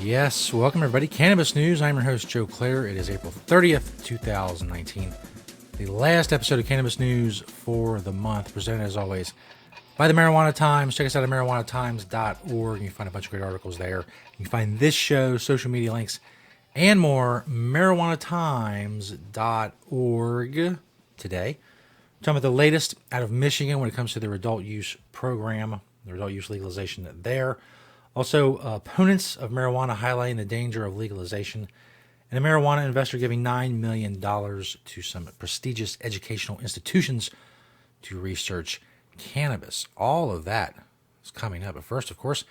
Yes, welcome everybody. Cannabis News. I'm your host, Joe Clare. It is April 30th, 2019. The last episode of Cannabis News for the month, presented as always by the Marijuana Times. Check us out at marijuanatimes.org. You can find a bunch of great articles there. You can find this show, social media links, and more. marijuanatimes.org today. Talking about the latest out of Michigan when it comes to their adult use program, their adult use legalization there. Also, opponents of marijuana highlighting the danger of legalization, and a marijuana investor giving $9 million to some prestigious educational institutions to research cannabis. All of that is coming up. But first, of course,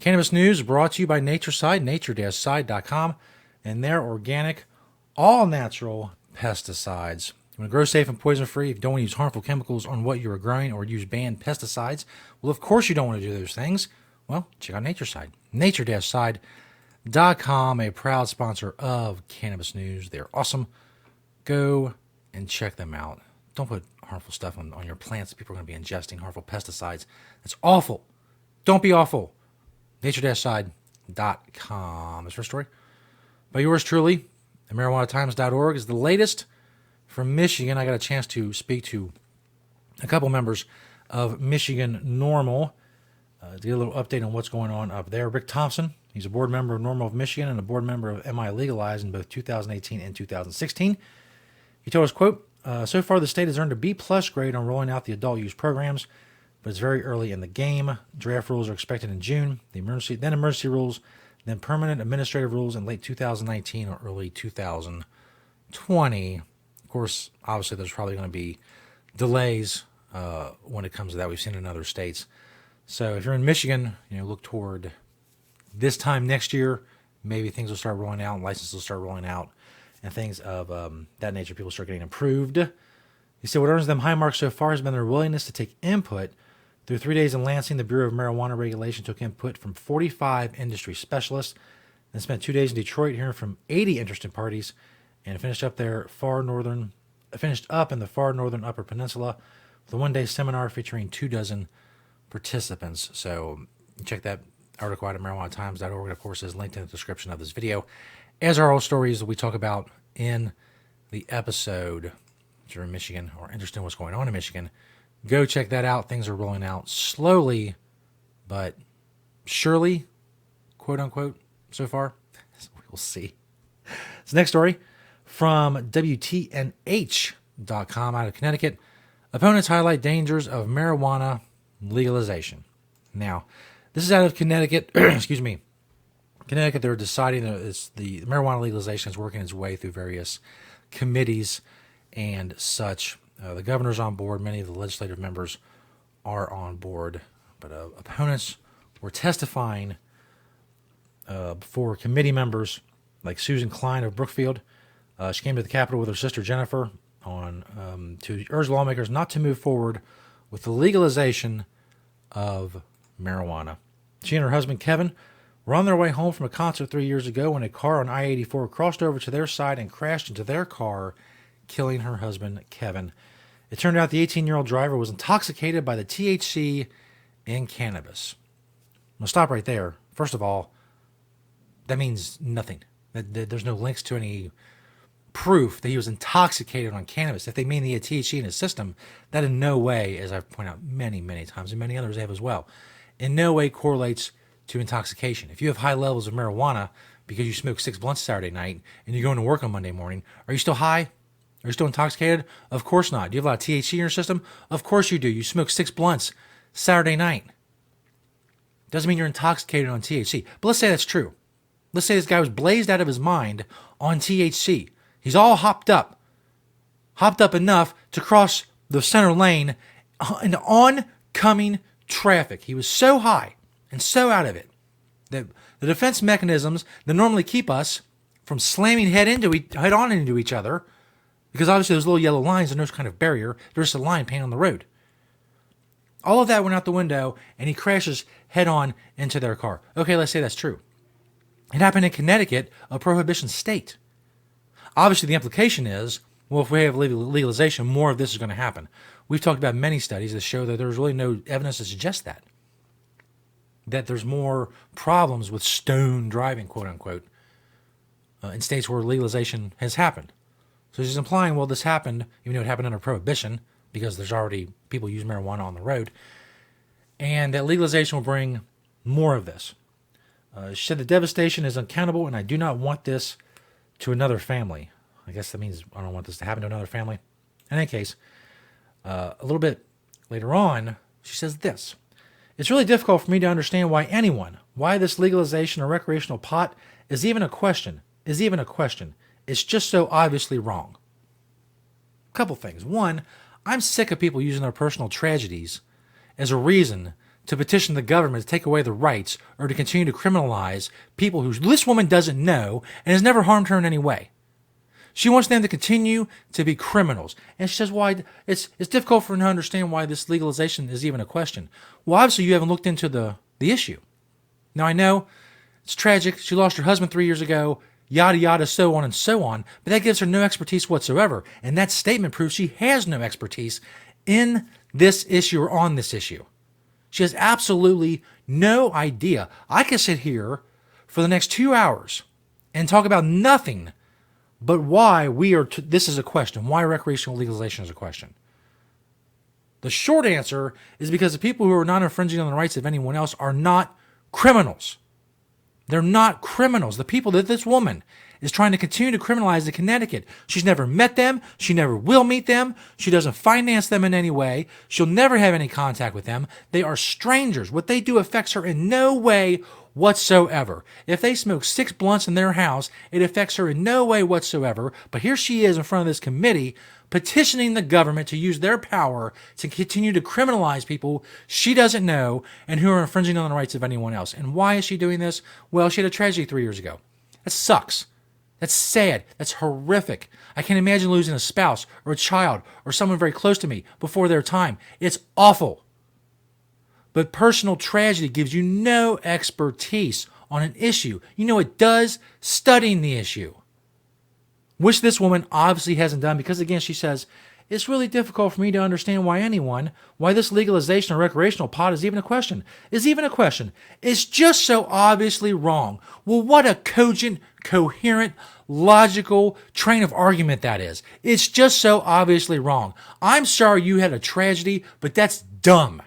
Cannabis News brought to you by Natureside, nature-side.com, and their organic, all-natural pesticides. You want to grow safe and poison-free, if you don't want to use harmful chemicals on what you are growing or use banned pesticides, well, of course you don't want to do those things. Well, check out Natureside, nature-side.com, a proud sponsor of Cannabis News. They're awesome. Go and check them out. Don't put harmful stuff on your plants. People are going to be ingesting harmful pesticides. That's awful. Don't be awful. nature-side.com. That's our story. By yours truly, at marijuanatimes.org is the latest from Michigan. I got a chance to speak to a couple members of Michigan NORML, to get a little update on what's going on up there. Rick Thompson, he's a board member of NORML of Michigan and a board member of MI Legalized in both 2018 and 2016. He told us, quote, so far the state has earned a B-plus grade on rolling out the adult use programs, but it's very early in the game. Draft rules are expected in June, then emergency rules, then permanent administrative rules in late 2019 or early 2020. Of course, obviously there's probably going to be delays when it comes to that. We've seen in other states. So if you're in Michigan, look toward this time next year. Maybe things will start rolling out, and licenses will start rolling out, and things of that nature. People start getting approved. He said what earns them high marks so far has been their willingness to take input. Through 3 days in Lansing, the Bureau of Marijuana Regulation took input from 45 industry specialists, then spent 2 days in Detroit hearing from 80 interested parties, and finished up in the far northern Upper Peninsula with a one-day seminar featuring 24 participants. So check that article out at marijuanatimes.org. Of course, is linked in the description of this video, as are all stories that we talk about in the episode. If you're in Michigan or interested in what's going on in Michigan, go check that out. Things are rolling out slowly, but surely, quote unquote, so far. We'll see. So next story from WTNH.com out of Connecticut. Opponents highlight dangers of marijuana legalization. Now, this is out of Connecticut. Excuse me. Connecticut, they're deciding that the marijuana legalization is working its way through various committees and such. The governor's on board. Many of the legislative members are on board. But opponents were testifying before committee members like Susan Klein of Brookfield. She came to the Capitol with her sister Jennifer to urge lawmakers not to move forward with the legalization of marijuana. She and her husband, Kevin, were on their way home from a concert 3 years ago when a car on I-84 crossed over to their side and crashed into their car, killing her husband, Kevin. It turned out the 18-year-old driver was intoxicated by the THC in cannabis. I'm going to stop right there. First of all, that means nothing. There's no links to any proof that he was intoxicated on cannabis. If they mean he had THC in his system, that in no way, as I've pointed out many, many times, and many others have as well, in no way correlates to intoxication. If you have high levels of marijuana because you smoke 6 blunts Saturday night and you're going to work on Monday morning, are you still high? Are you still intoxicated? Of course not. Do you have a lot of THC in your system? Of course you do. You smoke 6 blunts Saturday night. Doesn't mean you're intoxicated on THC. But let's say that's true. Let's say this guy was blazed out of his mind on THC. He's all hopped up enough to cross the center lane into oncoming traffic. He was so high and so out of it that the defense mechanisms that normally keep us from slamming head on into each other, because obviously those little yellow lines are no kind of barrier, they're just a line painted on the road. All of that went out the window, and he crashes head on into their car. Okay, let's say that's true. It happened in Connecticut, a prohibition state. Obviously, the implication is, well, if we have legalization, more of this is going to happen. We've talked about many studies that show that there's really no evidence to suggest that. that there's more problems with stone driving, quote unquote, in states where legalization has happened. So she's implying, well, this happened, even though it happened under prohibition, because there's already people use marijuana on the road, and that legalization will bring more of this. She said the devastation is uncountable, and I do not want this to another family. I guess that means I don't want this to happen to another family. In any case, a little bit later on, she says this. It's really difficult for me to understand why this legalization of recreational pot is even a question. It's just so obviously wrong. A couple things. One, I'm sick of people using their personal tragedies as a reason to petition the government to take away the rights or to continue to criminalize people who this woman doesn't know and has never harmed her in any way. She wants them to continue to be criminals. And she says, why it's difficult for her to understand why this legalization is even a question. Well, obviously you haven't looked into the issue. Now, I know it's tragic. She lost her husband 3 years ago, yada, yada, so on and so on. But that gives her no expertise whatsoever. And that statement proves she has no expertise in this issue or on this issue. She has absolutely no idea. I could sit here for the next 2 hours and talk about nothing but why this is a question. Why recreational legalization is a question. The short answer is because the people who are not infringing on the rights of anyone else are not criminals. They're not criminals. The people that this woman is trying to continue to criminalize in Connecticut. She's never met them. She never will meet them. She doesn't finance them in any way. She'll never have any contact with them. They are strangers. What they do affects her in no way whatsoever. If they smoke 6 blunts in their house, it affects her in no way whatsoever. But here she is in front of this committee petitioning the government to use their power to continue to criminalize people she doesn't know and who are infringing on the rights of anyone else. And why is she doing this? Well, she had a tragedy 3 years ago. That sucks. That's sad. That's horrific. I can't imagine losing a spouse or a child or someone very close to me before their time. It's awful. But personal tragedy gives you no expertise on an issue. You know it does? Studying the issue. Which this woman obviously hasn't done because, again, she says, it's really difficult for me to understand why this legalization of recreational pot is even a question. It's just so obviously wrong. Well, what a cogent, coherent, logical train of argument that is. It's just so obviously wrong. I'm sorry you had a tragedy, but that's dumb.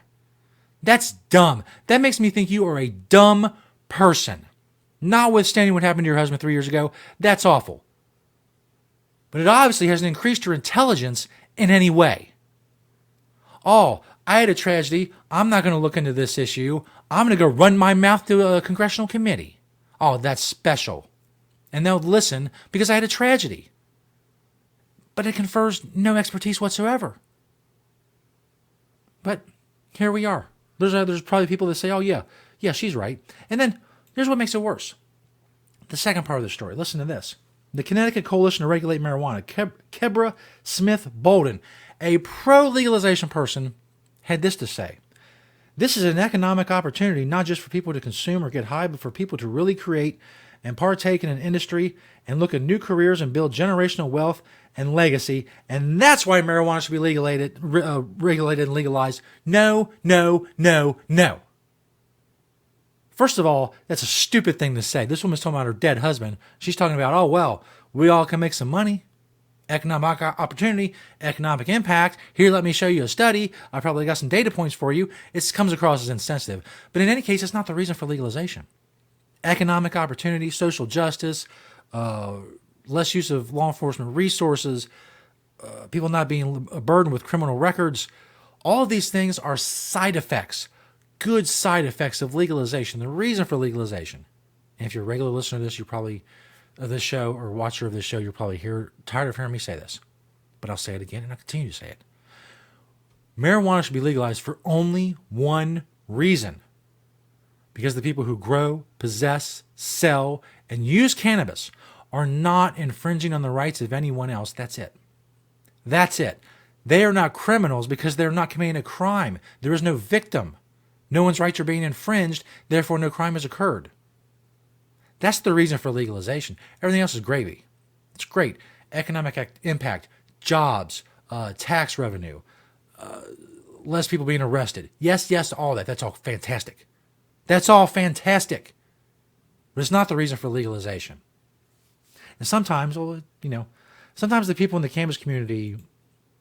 That's dumb. That makes me think you are a dumb person. Notwithstanding what happened to your husband 3 years ago, that's awful. But it obviously hasn't increased your intelligence in any way. Oh, I had a tragedy. I'm not going to look into this issue. I'm going to go run my mouth to a congressional committee. Oh, that's special. And they'll listen because I had a tragedy. But it confers no expertise whatsoever. But here we are. There's probably people that say, oh, yeah, she's right. And then here's what makes it worse. The second part of the story. Listen to this. The Connecticut Coalition to Regulate Marijuana, Kebra Smith Bolden, a pro-legalization person, had this to say. This is an economic opportunity not just for people to consume or get high, but for people to really create and partake in an industry and look at new careers and build generational wealth and legacy. And that's why marijuana should be regulated and legalized. No, no, no, no. First of all, that's a stupid thing to say. This woman's talking about her dead husband. She's talking about, oh, well, we all can make some money. Economic opportunity, economic impact. Here, let me show you a study. I probably got some data points for you. It comes across as insensitive. But in any case, it's not the reason for legalization. Economic opportunity, social justice, less use of law enforcement resources, people not being burdened with criminal records. All of these things are side effects. Good side effects of legalization. The reason for legalization. And if you're a regular listener to this, of this show or watcher of this show, you're probably tired of hearing me say this. But I'll say it again and I'll continue to say it. Marijuana should be legalized for only one reason. Because the people who grow, possess, sell, and use cannabis are not infringing on the rights of anyone else. That's it. That's it. They are not criminals because they're not committing a crime. There is no victim. No one's rights are being infringed, therefore no crime has occurred. That's the reason for legalization. Everything else is gravy. It's great. Economic impact, jobs, tax revenue, less people being arrested. Yes, all that. That's all fantastic. That's all fantastic. But it's not the reason for legalization. And sometimes, sometimes the people in the cannabis community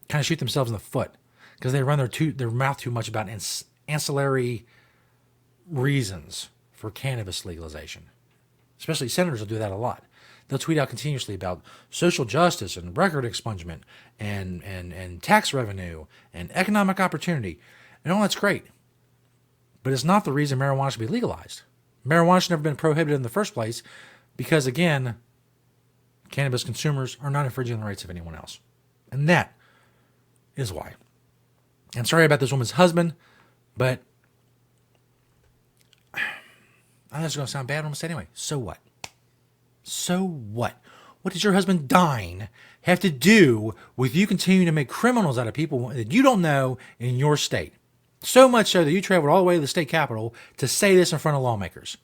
kind of shoot themselves in the foot because they run their mouth too much about ancillary reasons for cannabis legalization. Especially senators will do that a lot. They'll tweet out continuously about social justice and record expungement and tax revenue and economic opportunity. And all that's great. But it's not the reason marijuana should be legalized. Marijuana should never been prohibited in the first place because, again, cannabis consumers are not infringing the rights of anyone else. And that is why. I'm sorry about this woman's husband, but I know it's going to sound bad, but I'm going to say anyway. So what? So what? What does your husband dying have to do with you continuing to make criminals out of people that you don't know in your state? So much so that you traveled all the way to the state capitol to say this in front of lawmakers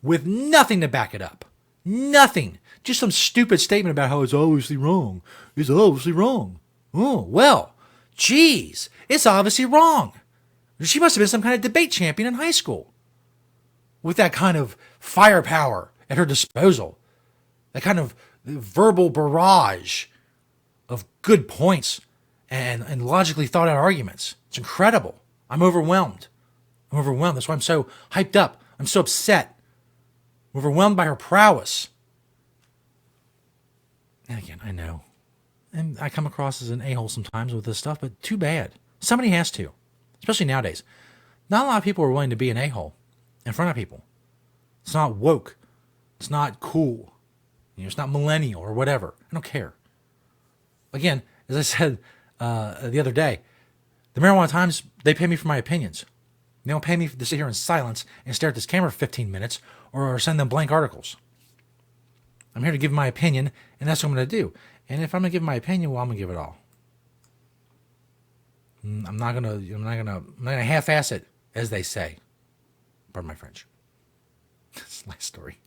with nothing to back it up. Nothing. Just some stupid statement about how it's obviously wrong. It's obviously wrong. Oh, well, geez, it's obviously wrong. She must have been some kind of debate champion in high school with that kind of firepower at her disposal, that kind of verbal barrage of good points and logically thought out arguments. It's incredible. I'm overwhelmed. That's why I'm so hyped up. I'm so upset. I'm overwhelmed by her prowess. And again, I know. And I come across as an a-hole sometimes with this stuff, but too bad. Somebody has to, especially nowadays. Not a lot of people are willing to be an a-hole in front of people. It's not woke. It's not cool. It's not millennial or whatever. I don't care. Again, as I said the other day, the Marijuana Times, they pay me for my opinions. They don't pay me to sit here in silence and stare at this camera for 15 minutes or send them blank articles. I'm here to give my opinion, and that's what I'm going to do. And if I'm going to give my opinion, well, I'm going to give it all. I'm not going to half-ass it, as they say. Pardon my French. This last story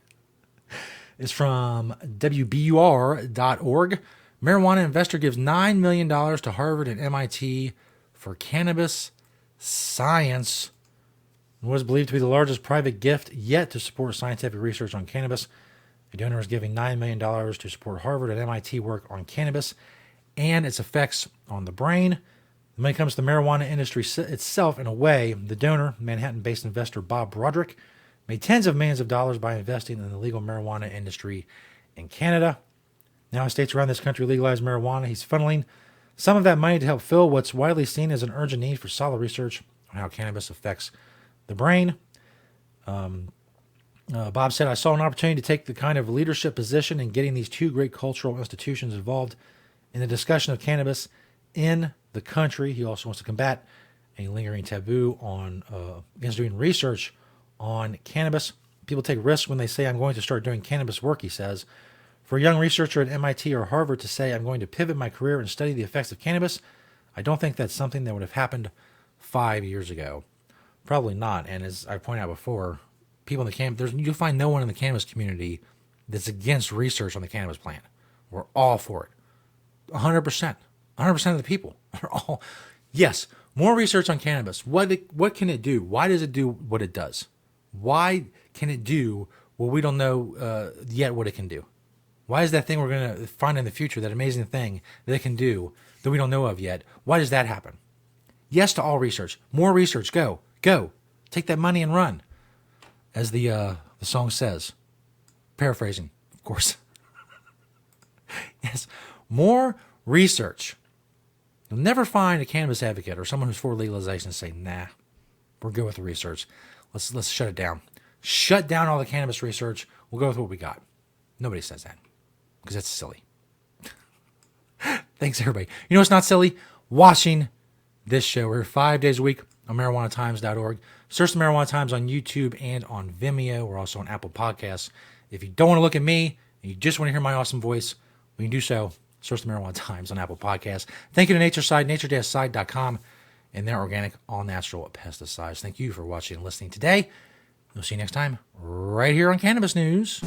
is from WBUR.org. Marijuana investor gives $9 million to Harvard and MIT for cannabis science. It was believed to be the largest private gift yet to support scientific research on cannabis. The donor is giving $9 million to support Harvard and MIT work on cannabis and its effects on the brain. When it comes to the marijuana industry itself, in a way, the donor, Manhattan-based investor Bob Broderick, made tens of millions of dollars by investing in the legal marijuana industry in Canada. Now, as states around this country legalize marijuana, he's funneling some of that money to help fill what's widely seen as an urgent need for solid research on how cannabis affects the brain. Bob said, I saw an opportunity to take the kind of leadership position in getting these two great cultural institutions involved in the discussion of cannabis in the country. He also wants to combat a lingering taboo on against doing research on cannabis. People take risks when they say, I'm going to start doing cannabis work, he says. For a young researcher at MIT or Harvard to say, I'm going to pivot my career and study the effects of cannabis, I don't think that's something that would have happened 5 years ago. Probably not. And as I pointed out before, people in the cannabis, you'll find no one in the cannabis community that's against research on the cannabis plant. We're all for it. 100%. 100% of the people are all, yes, more research on cannabis. What can it do? Why does it do what it does? Why can it do what we don't know yet what it can do? Why is that thing we're going to find in the future, that amazing thing that it can do that we don't know of yet? Why does that happen? Yes to all research. More research. Go. Take that money and run. As the song says. Paraphrasing, of course. Yes. More research. You'll never find a cannabis advocate or someone who's for legalization say, nah, we're good with the research. Let's shut it down. Shut down all the cannabis research. We'll go with what we got. Nobody says that because that's silly. Thanks, everybody. You know what's not silly? Watching this show. We're here 5 days a week on marijuanatimes.org. Search the Marijuana Times on YouTube and on Vimeo. We're also on Apple Podcasts. If you don't want to look at me and you just want to hear my awesome voice, we can do so. Search the Marijuana Times on Apple Podcasts. Thank you to Nature Side, nature-side.com, and their organic, all-natural pesticides. Thank you for watching and listening today. We'll see you next time right here on Cannabis News.